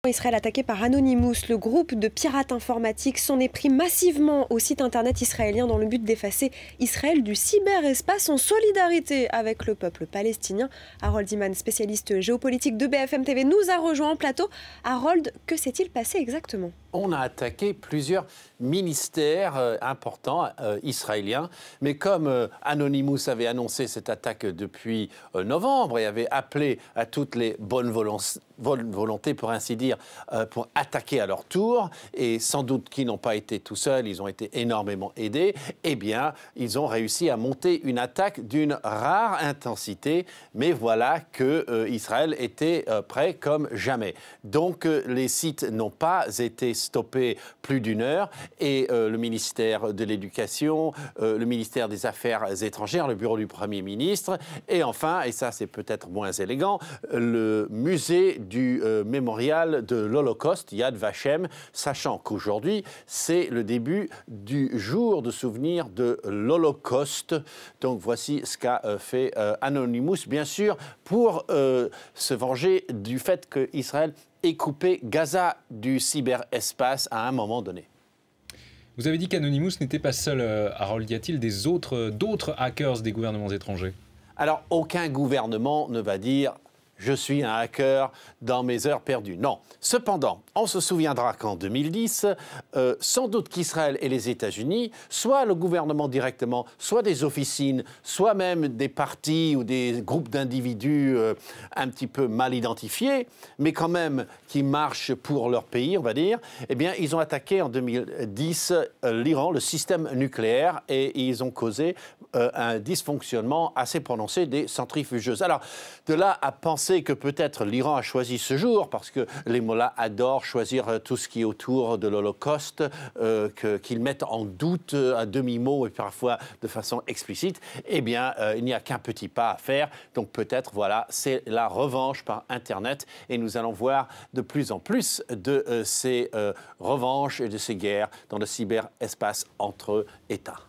Israël attaqué par Anonymous, le groupe de pirates informatiques s'en est pris massivement au site internet israélien dans le but d'effacer Israël du cyberespace en solidarité avec le peuple palestinien. Harold Iman, spécialiste géopolitique de BFM TV, nous a rejoint en plateau. Harold, que s'est-il passé exactement ? On a attaqué plusieurs ministères importants israéliens. Mais comme Anonymous avait annoncé cette attaque depuis novembre et avait appelé à toutes les bonnes volontés, pour ainsi dire, pour attaquer à leur tour, et sans doute qu'ils n'ont pas été tout seuls, ils ont été énormément aidés, eh bien, ils ont réussi à monter une attaque d'une rare intensité. Mais voilà que Israël était prêt comme jamais. Donc, les sites n'ont pas été stoppés plus d'une heure et le ministère de l'Éducation, le ministère des Affaires étrangères, le bureau du Premier ministre et enfin, et ça c'est peut-être moins élégant, le musée du mémorial de l'Holocauste, Yad Vashem, sachant qu'aujourd'hui c'est le début du jour de souvenir de l'Holocauste. Donc voici ce qu'a fait Anonymous, bien sûr, pour se venger du fait qu'Israël ait coupé Gaza du cyberespace à un moment donné. Vous avez dit qu'Anonymous n'était pas seul, Harold. Y a-t-il d'autres hackers des gouvernements étrangers? Alors, aucun gouvernement ne va dire « je suis un hacker dans mes heures perdues ». Non. Cependant, on se souviendra qu'en 2010, sans doute qu'Israël et les États-Unis, soit le gouvernement directement, soit des officines, soit même des partis ou des groupes d'individus un petit peu mal identifiés, mais quand même qui marchent pour leur pays, on va dire, eh bien, ils ont attaqué en 2010 l'Iran, le système nucléaire, et ils ont causé un dysfonctionnement assez prononcé des centrifugeuses. Alors, de là à penser que peut-être l'Iran a choisi ce jour, parce que les mollahs adorent choisir tout ce qui est autour de l'Holocauste, qu'ils mettent en doute à demi-mot et parfois de façon explicite, eh bien, il n'y a qu'un petit pas à faire. Donc peut-être, voilà, c'est la revanche par Internet. Et nous allons voir de plus en plus de ces revanches et de ces guerres dans le cyberespace entre États.